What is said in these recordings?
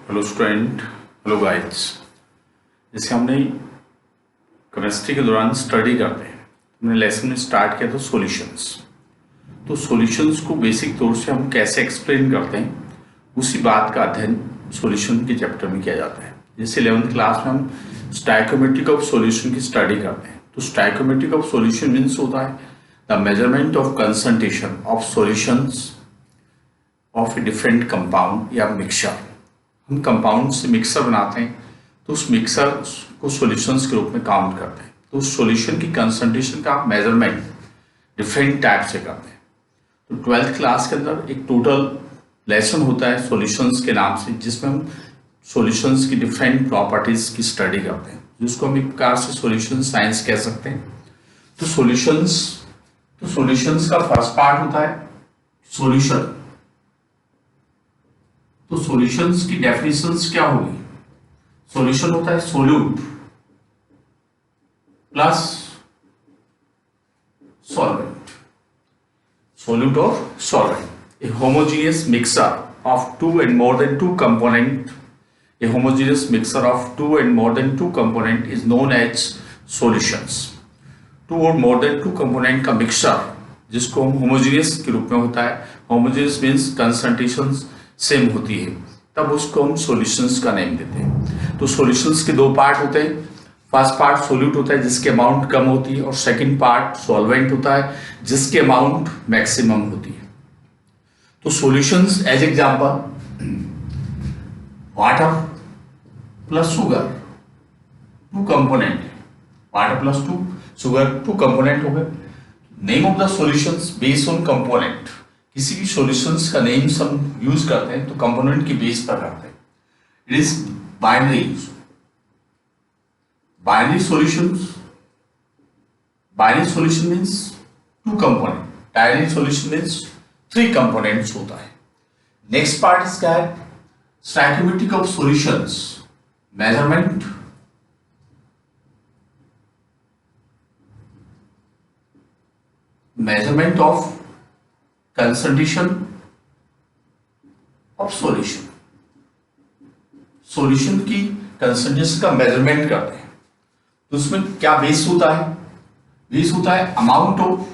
Hello student, hello guides. जैसे हमने chemistry के दौरान स्टडी करते हैं, हमने लेसन में स्टार्ट किया था सॉल्यूशंस। तो सॉल्यूशंस को बेसिक तौर से हम कैसे एक्सप्लेन करते हैं, उसी बात का अध्ययन सॉल्यूशन के चैप्टर में किया जाता है। जैसे 11th क्लास में हम स्टाइकोमेट्रिक ऑफ सॉल्यूशन की स्टडी करते हैं। तो स्टाइकोमेट्रिक ऑफ सॉल्यूशन मीन्स होता है the measurement of concentration of solutions of a different compound या मिक्सचर। हम कंपाउंड से मिक्सर बनाते हैं तो उस मिक्सर को सॉल्यूशंस के रूप में काउंट करते हैं। तो उस सॉल्यूशन की कंसंट्रेशन का मेजरमेंट डिफरेंट टाइप से करते हैं। तो 12th क्लास के अंदर एक टोटल लेसन होता है सॉल्यूशंस के नाम से, जिसमें हम सॉल्यूशंस की डिफरेंट प्रॉपर्टीज की स्टडी करते हैं, जिसको हम एक प्रकार से सॉल्यूशन साइंस कह सकते हैं। तो सॉल्यूशंस का फर्स्ट पार्ट होता है सॉल्यूशन। तो सॉल्यूशंस की डेफिनेशंस क्या होगी? सॉल्यूशन होता है सोल्यूट प्लस सॉल्वेंट, सोल्यूट और solvent. A homogeneous mixture of two and more than two component, a homogeneous mixture of two and more than two component is known as solutions. Two और more than two component का mixture, जिसको हम homogeneous के रूप में होता है, homogeneous means concentrations same होती है, तब उसको हम सॉल्यूशंस का नेम देते हैं। तो सॉल्यूशंस के दो पार्ट होते हैं। फर्स्ट पार्ट सोल्यूट होता है जिसकी अमाउंट कम होती है, और सेकंड पार्ट सॉल्वेंट होता है जिसकी अमाउंट मैक्सिमम होती है। तो solutions as example water plus sugar, two component, water plus two sugar, two component हो गए। Name of the solutions based on component. किसी भी सॉल्यूशंस का नेम्स हम यूज करते हैं तो कंपोनेंट की बेस पर करते हैं। It is binary solutions. Binary solution means two component, ternary solution means three components होता है। नेक्स्ट पार्ट इज क्या है? Stoichiometric of solutions, measurement of concentration of solution. Solution की कंसंट्रेशन का मेजरमेंट करते हैं। तो उसमें क्या बेस होता है? बेस होता है amount of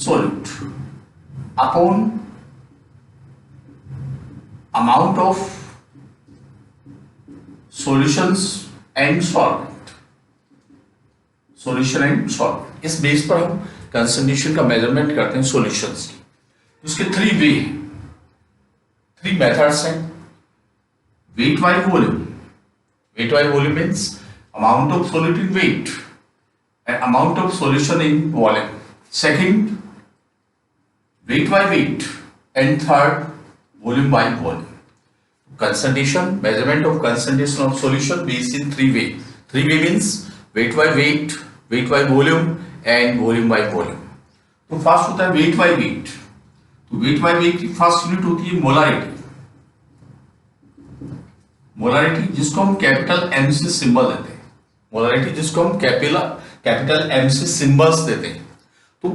solute upon amount of solutions and solvent. Solution and solvent, इस बेस पर हम कंसंट्रेशन का मेजरमेंट करते हैं सॉल्यूशंस की। उसके थ्री मेथड्स हैं। Weight by volume. Weight by volume means amount of solute in weight and amount of solution in volume. Second, weight by weight, and third, volume by volume. Concentration, measurement of concentration of solution based in three way. Three way means weight by weight, weight by volume and volume by volume. तो first होता है weight by weight. तो weight by weight की first unit होती है molarity. Molarity जिसको हम capital M से सिंबल देते हैं। मोलारिटी जिसको हम कैपिटल एम से सिंबल्स देते हैं। तो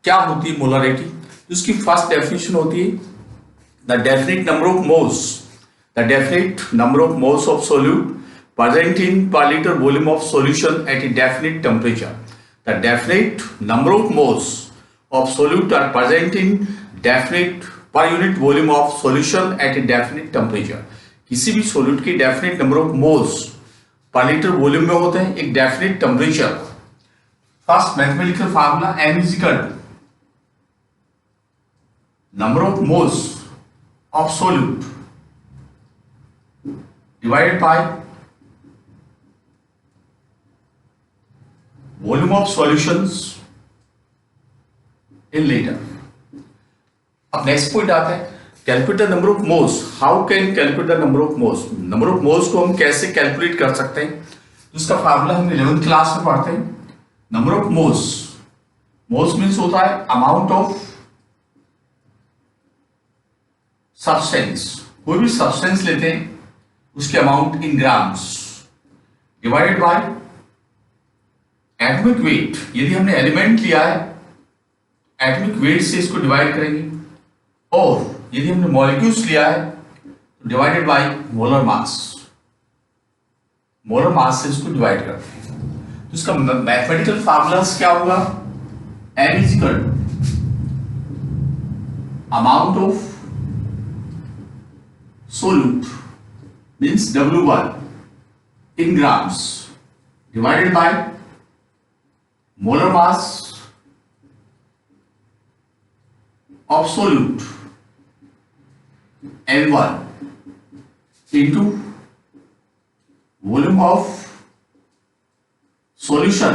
क्या होती है मोलारिटी? उसकी फर्स्ट डेफिनेशन होती है the definite number of moles, the definite number of moles of solute present in per liter volume of solution at a definite temperature. The definite number of moles of solute are present in definite per unit volume of solution at a definite temperature. किसी भी solute की definite number of moles per litre volume में होते हैं एक definite temperature. First mathematical formula m is equal to number of moles of solute divided by volume of solutions in litre. अब next point आता है calculate the number of moles. How can calculate the number of moles? Number of moles को हम कैसे calculate कर सकते हैं? उसका फार्मूला हम 11th क्लास में पढ़ते हैं। Number of moles, moles means होता है अमाउंट ऑफ सब्सटेंस। कोई भी सब्सटेंस लेते हैं उसके amount in grams divided by atomic weight. यदि हमने एलिमेंट लिया है एटॉमिक वेट से इसको डिवाइड करेंगे और यदि हमने मॉलिक्यूल्स लिया है तो divided by molar mass, molar mass से इसको डिवाइड करते हैं। तो इसका मैथमेटिकल फार्मूलास क्या होगा, m is equal to amount of solute means W1 in grams divided by molar mass of solute M1 into volume of solution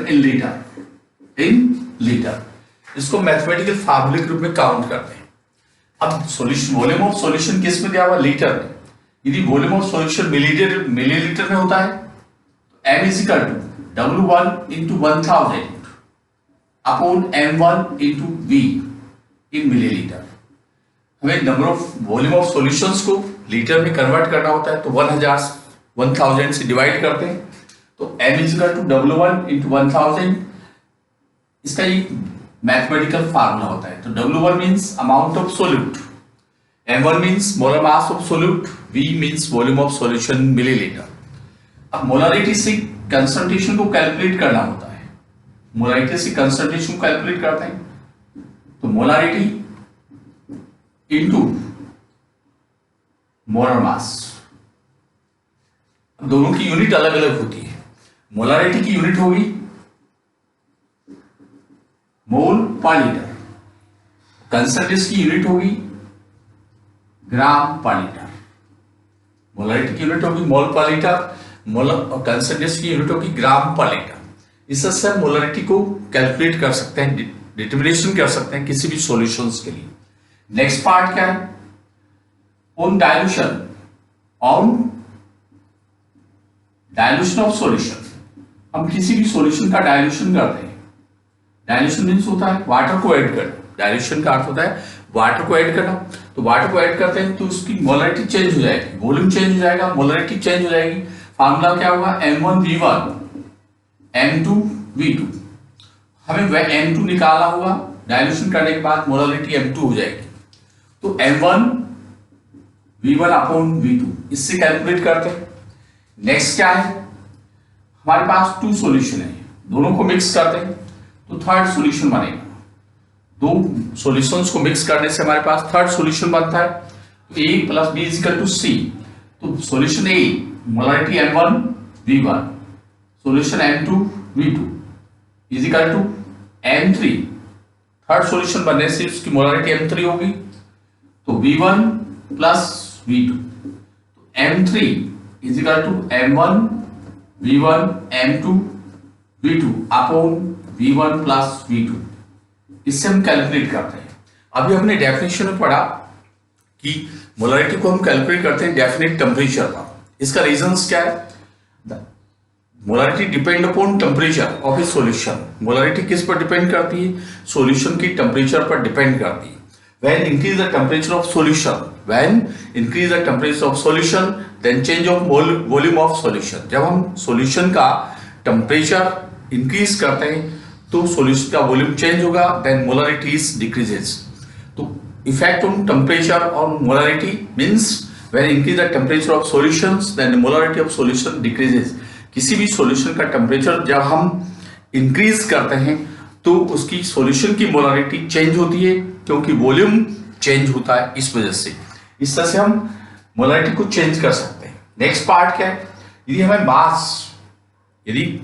in liter। इसको mathematical फार्मूले के रूप में काउंट करते हैं। अब सॉल्यूशन, वॉल्यूम ऑफ सॉल्यूशन किस में दिया हुआ, लीटर में। यदि वॉल्यूम ऑफ सॉल्यूशन मिलीलीटर में होता है तो m is equal to W1 into 1000 upon M1 into V in millilitre. हमें number of volume of solutions को लीटर में कन्वर्ट करना होता है तो 1000 से डिवाइड करते हैं, तो m is equal to W1 into 1000। इसका ये मैथमेटिकल फार्मूला होता है। तो W1 means amount of solute, M1 means molar mass of solute, V means volume of solution millilitre. अब मोलारिटी से कंसंट्रेशन को कैलकुलेट करना होता है, मोलारिटी से कंसंट्रेशन को कैलकुलेट करते हैं तो मोलारिटी इनटू मोलर मास। दोनों की यूनिट अलग अलग होती है। मोलारिटी की यूनिट होगी मोल पर लीटर, कंसंट्रेशन की यूनिट होगी ग्राम पर लीटर। मोलारिटी की यूनिट होगी मोल पर लीटर, मोल और कंसंट्रेशन की यूनिट होगी ग्राम पर लीटर। इससे हम मोलारिटी को कैलकुलेट कर सकते हैं, डिटर्मिनेशन कर सकते हैं किसी भी सॉल्यूशंस के लिए। नेक्स्ट पार्ट क्या है, ऑन डाइल्यूशन ऑफ सॉल्यूशन। हम किसी भी सॉल्यूशन का डाइल्यूशन करते हैं, डाइल्यूशन मीन्स होता है वाटर को ऐड करना, डाइल्यूशन का अर्थ होता है वाटर को ऐड करना। तो वाटर को ऐड करते हैं तो उसकी मोलारिटी चेंज हो जाएगी, वॉल्यूम चेंज हो जाएगा, मोलारिटी चेंज हो जाएगी। फार्मूला क्या होगा, M1V1 M2V2। हमें वह M2 निकालना होगा, डाइल्यूशन करने के बाद मोलारिटी M2 हो जाएगी। तो M1V1 अपॉन V2 इससे कैलकुलेट करते हैं। नेक्स्ट क्या है, हमारे पास 2 सॉल्यूशन है, दोनों को मिक्स करते हैं तो थर्ड सॉल्यूशन बनेगा। दो सॉल्यूशंस को मिक्स करने से हमारे पास थर्ड सॉल्यूशन बनता है। तो A plus B is equal to C। तो solution A molarity M1V1, solution M2V2 is equal to M3। Third solution बनने से उसकी मोलारिटी M3 होगी तो V1 प्लस V2। तो M3 is equal to M1V1 M2V2 upon V1 plus V2। इससे हम calculate करते हैं। अभी हमने डेफिनेशन में पढ़ा कि मोलारिटी को हम कैलकुलेट करते हैं डेफिनेट टेम्परेचर पर। इसका रीजंस क्या है, molarity depend upon temperature of A solution. Molarity किस पर डिपेंड करती है, सॉल्यूशन की टेम्परेचर पर डिपेंड करती है। When increase the temperature of solution, then change of volume of solution। जब हम सॉल्यूशन का टेम्परेचर इंक्रीज करते हैं तो सॉल्यूशन का वॉल्यूम चेंज होगा, देन मोलारिटीज डिक्रीजेस। तो इफेक्ट ऑन टेम्परेचर और molarity means when increase the temperature of solutions then molarity of solution decreases. किसी भी सॉल्यूशन का टेम्परेचर जब हम इंक्रीज करते हैं तो उसकी सॉल्यूशन की मोलारिटी चेंज होती है क्योंकि वॉल्यूम चेंज होता है। इस वजह से इस तरह से हम मोलारिटी को चेंज कर सकते हैं। नेक्स्ट पार्ट क्या है, यदि हमें मास, यदि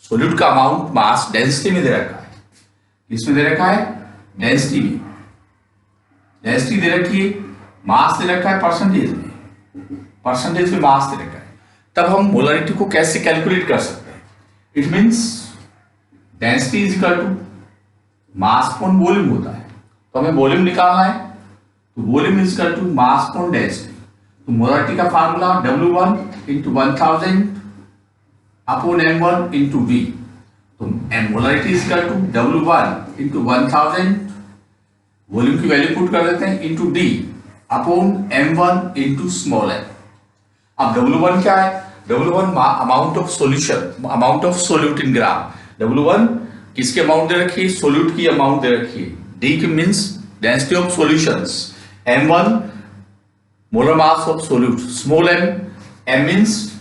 सॉल्यूट का अमाउंट मास डेंसिटी में दे रखा है, इसमें दे रखा है डेंसिटी में, डेंसिटी दे रखी है, मास दे रखा है परसेंटेज में, परसेंटेज में मास दे रखा है, तब हम मोलारिटी को कैसे कैलकुलेट कर सकते हैं। It means density is equal to mass upon volume होता है। तो हमें वॉल्यूम निकालना है तो volume is equal to mass upon density. तो मोलारिटी का formula W1 into 1000 upon M1 into V। तो molarity is equal to W1 into 1000, volume की वैल्यू पुट कर देते हैं, into D upon M1 into small m। अब W1 क्या है, W1 amount of solution, amount of solute in gram. W1 किसकी amount दे रखी है? सोल्यूट की अमाउंट दे रखी है। डी की means density of solutions, m1 molar mass of solute, small m means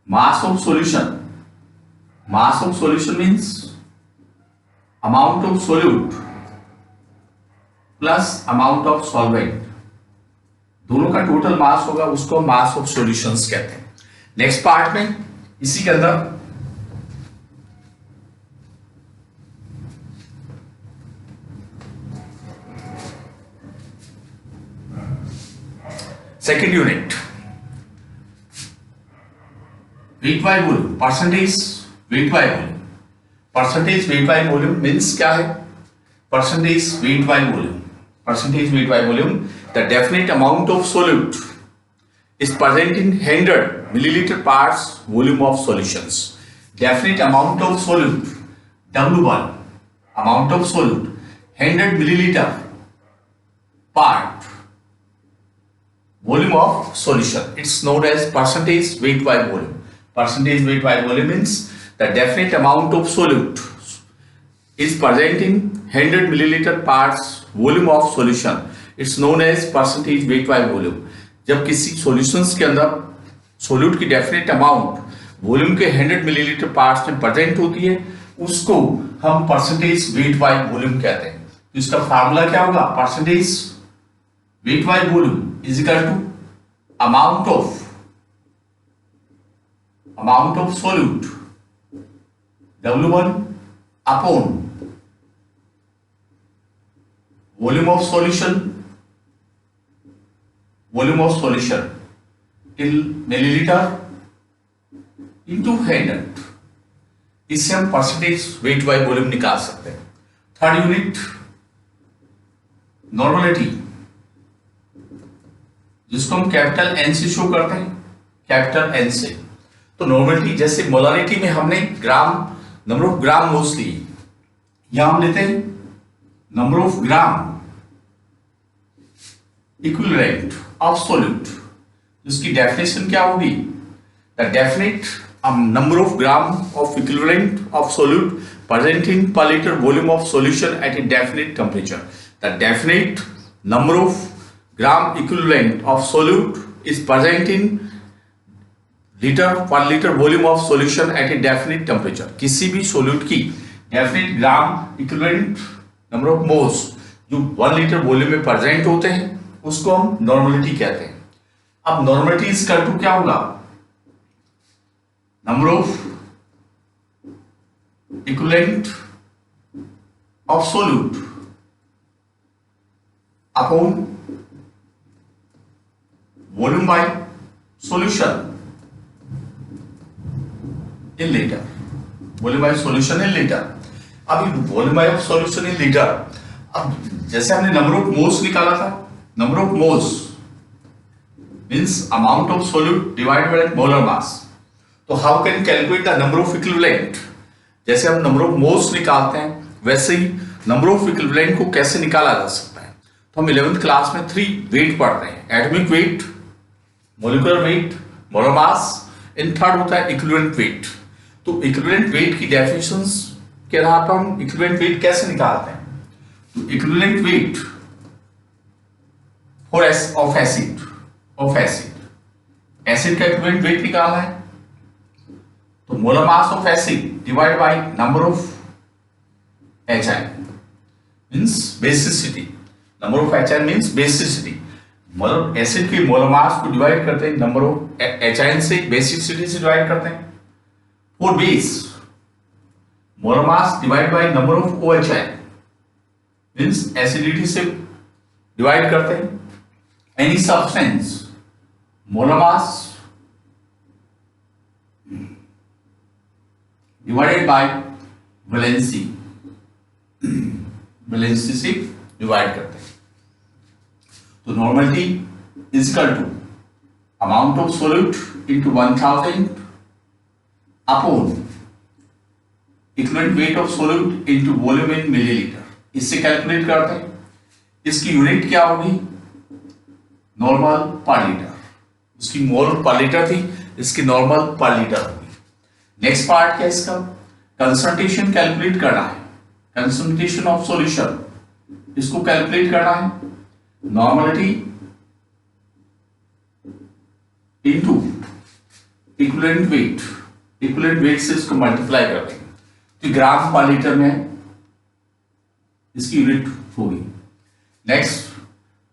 mass of solution, mass of solution means amount of solute plus amount of solvent, दोनों का total mass होगा, उसको mass of solutions कहते हैं। Next part में इसी के अंदर second unit weight by volume, percentage weight by volume. Percentage weight by volume means क्या है? Percentage weight by volume, percentage weight by volume, the definite amount of solute is present in 100 milliliter parts volume of solutions. Definite amount of solute, W1, amount of solute, 100 milliliter part volume of solution. It's known as percentage weight by volume. Percentage weight by volume means the definite amount of solute is present in 100 milliliter parts volume of solution, it's known as percentage weight by volume. जब किसी solutions के अंदर solute की definite amount volume के 100 millilitre parts में present होती है, उसको हम परसेंटेज वेट बाय वॉल्यूम कहते हैं। तो इसका फार्मूला क्या होगा? Percentage weight by volume is equal to amount of solute W1 upon volume of solution in milliliter into 100, इससे हम परसेंटेज वेट बाय वॉल्यूम निकाल सकते हैं। थर्ड यूनिट नॉर्मलिटी, जिसको हम कैपिटल एन से शो करते हैं, कैपिटल एन से। तो नॉर्मलिटी जैसे मोलारिटी में हमने gram, number of gram moles ली, यहां हम लेते हैं number of gram equivalent of solute, जिसकी डेफिनेशन क्या होगी? The definite number of gram of equivalent of solute present in per litre volume of solution at a definite temperature. The definite number of gram equivalent of solute is present in litre per litre volume of solution at a definite temperature. किसी भी solute की definite gram equivalent number of moles जो 1 litre volume में present होते हैं, उसको हम normality कहते हैं। अब नॉर्मलिटी इज इक्वल टू क्या होगा? Number of equivalent of solute upon volume by solution in litre, volume by solution in litre. अब volume by solution in litre, अब जैसे हमने नंबर ऑफ मोल्स निकाला था, number of moles means amount of solute divided by molar mass. तो how can calculate the number of equivalent? जैसे हम number of moles निकालते हैं, वैसे ही नंबर ऑफ इक्विवेलेंट को कैसे निकाला जा सकता है? तो हम 11th क्लास में 3 वेट पढ़ रहे हैं, atomic weight, molecular weight, molar mass, in third होता है इक्विवेलेंट वेट। तो इक्विवेलेंट वेट की डेफिनेशंस के आधार पर हम इक्विवेलेंट वेट कैसे निकालते हैं? तो इक्विवेलेंट वेट और ऑफ एसिड का इक्विवेलेंट वेट निकालना है, तो molar mass of acid divide by number of HI means basicity. Number of HI means basicity. मतलब एसिड की मोलर मास को डिवाइड करते हैं नंबर ऑफ HI से, बेसिसिटी से डिवाइड करते हैं। For base molar mass divide by number of OHI means acidity से डिवाइड करते हैं। Any substance molar mass divided by valency, valency से डिवाइड करते हैं। तो normality is equal to amount of solute into 1000 upon equivalent weight of solute into volume in millilitre. इससे calculate करते हैं। इसकी यूनिट क्या होगी? नॉर्मल पर लीटर। उसकी मोल पर लीटर थी, इसकी नॉर्मल पर लीटर होगी। नेक्स्ट पार्ट क्या है इसका? कंसंट्रेशन कैलकुलेट करना है, कंसंट्रेशन ऑफ सॉल्यूशन इसको कैलकुलेट करना है, normality into equivalent weight, equivalent weight से इसको मल्टीप्लाई कर देंगे तो ग्राम पर लीटर में इसकी यूनिट होगी। नेक्स्ट,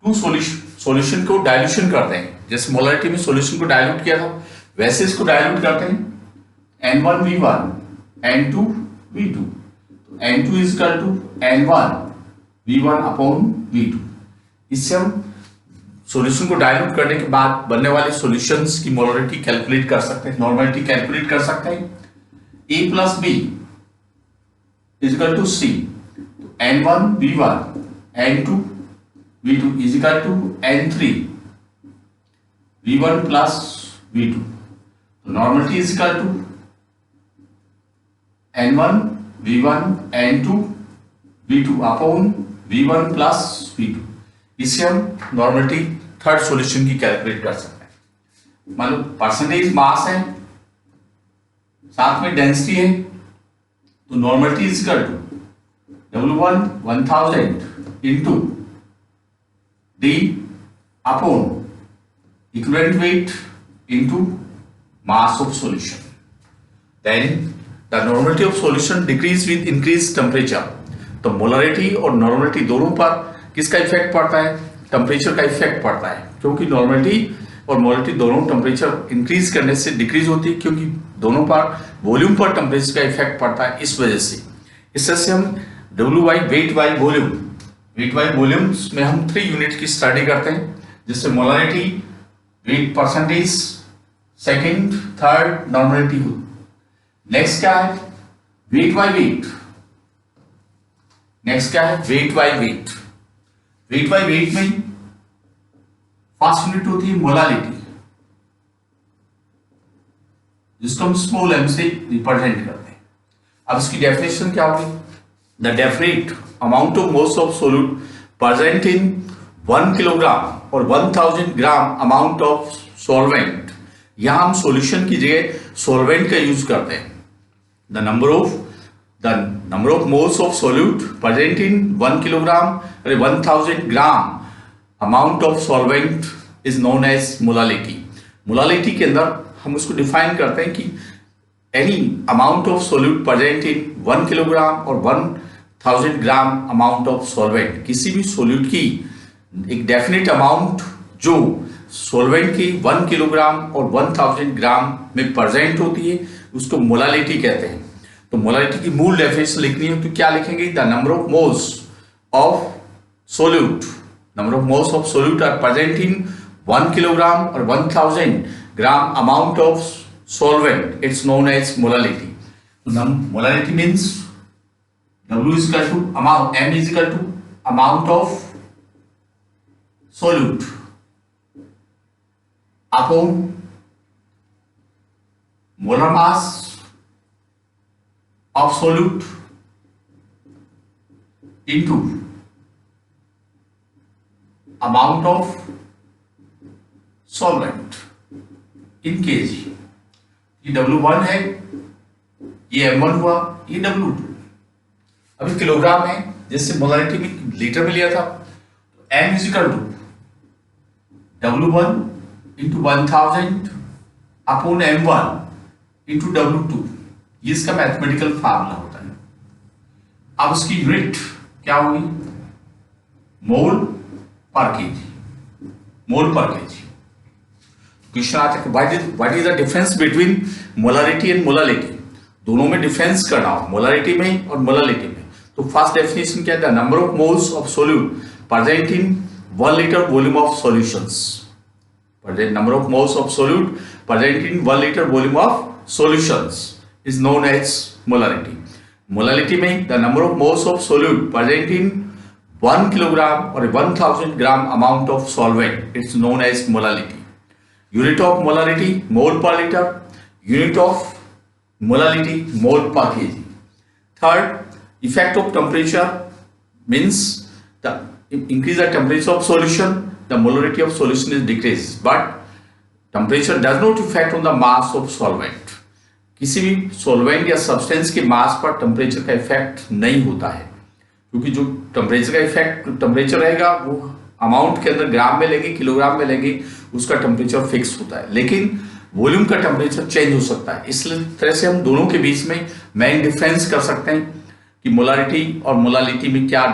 टू सॉल्यूशन को डाइल्यूशन करते हैं, जैसे मोलरिटी में सॉल्यूशन को डाइल्यूट किया था वैसे इसको डाइल्यूट करते हैं। N1 V1 N2 V2, तो N2 is equal to N1 V1 upon V2। इससे हम सॉल्यूशन को डाइल्यूट करने के बाद बनने वाले सॉल्यूशंस की मोलरिटी कैलकुलेट कर सकते हैं, नॉर्मलिटी कैलकुलेट कर सकते हैं। A plus B is equal to C, तो N1 V1 N2 V2 is equal to N3 V1 plus V2, तो normality is equal to N1 V1 N2 V2 upon V1 plus V2। इससे हम normality third solution की calculate कर सकते हैं। मान लो percentage mass है साथ में डेंसिटी है, तो normality is equal to W1 1000 into D upon equivalent weight into mass of solution. Then the normality of solution decrease with increase temperature. तो मोलरिटी और नॉर्मलिटी दोनों पर किसका इफेक्ट पड़ता है? टेम्परेचर का इफेक्ट पड़ता है, क्योंकि नॉर्मलिटी और मोलरिटी दोनों टेम्परेचर इंक्रीज करने से डिक्रीज होती है, क्योंकि दोनों पर वॉल्यूम पर टेम्परेचर का इफेक्ट पड़ता है। इस वजह से इससे हम W by weight by volume, weight by volumes में हम 3 यूनिट की स्टडी करते हैं, जिससे molarity, wait percentage, second, third normality हो। नेक्स्ट क्या है? Weight by wait. नेक्स्ट क्या है? Weight by wait. Weight by wait में फर्स्ट यूनिट होती है मोलालिटी, जिसको हम स्मॉल m से रिप्रेजेंट करते हैं। अब इसकी डेफिनेशन क्या होगी? The definite amount of moles of solute present in 1 kilogram और 1000 ग्राम अमाउंट ऑफ सॉल्वेंट। यहां हम सॉल्यूशन की जगह सॉल्वेंट का यूज करते हैं। The number of moles of solute present in 1 kilogram और 1000 gram amount of solvent is known as molality. Molality के अंदर हम उसको डिफाइन करते हैं कि any amount of solute present in 1 kilogram और 1000 ग्राम अमाउंट ऑफ सॉल्वेंट, किसी भी सोल्यूट की एक डेफिनेट अमाउंट जो सॉल्वेंट की 1 किलोग्राम और 1000 ग्राम में प्रेजेंट होती है, उसको मोलालिटी कहते हैं। तो मोलालिटी की मूल डेफिनेशन लिखनी है तो क्या लिखेंगे? The number of moles of solute, number of moles of solute are present in 1 kilogram और 1000 gram amount of solvent, it's known as molality. So molality means W is equal to amount, M is equal to amount of solute upon molar mass of solute into amount of solvent in kg। ये W1 है, ये M1 हुआ, ये W2। अभी kilogram है, जैसे molarity में litre में लिया था, तो M is equal to W1 into 1000 upon M1 into W2। ये इसका मैथमेटिकल फार्मूला होता है। अब इसकी यूनिट क्या होगी? मोल पर केजी, मोल पर केजी। क्वेश्चन आता है what is the difference between molarity and molality. दोनों में डिफरेंस करना हो, मोलारिटी में और मोलालिटी में। तो फर्स्ट डेफिनेशन क्या है? The number of moles of solute present in 1 litre volume of solutions. Number of moles of solute present in 1 litre volume of solutions is known as molarity. Molality में the number of moles of solute present in 1 kilogram और 1000 gram amount of solvent, it's known as molality. Unit of molarity mole per liter, unit of molality mole per kg. Third, effect of temperature means the increase the temperature of solution, the molarity of solution is decreased, but temperature does not affect on the mass of solvent. किसी भी solvent या substance के मास पर temperature का effect नहीं होता है, क्योंकि जो टेम्परेचर का इफेक्ट टेम्परेचर रहेगा वो अमाउंट के अंदर ग्राम में लेंगे, किलोग्राम में लेंगे, उसका टेम्परेचर फिक्स होता है, लेकिन वॉल्यूम का टेम्परेचर चेंज हो सकता है। इसलिए तरह से हम दोनों के बीच में मेन डिफरेंस कर सकते हैं कि मोलारिटी और मोलालिटी में क्या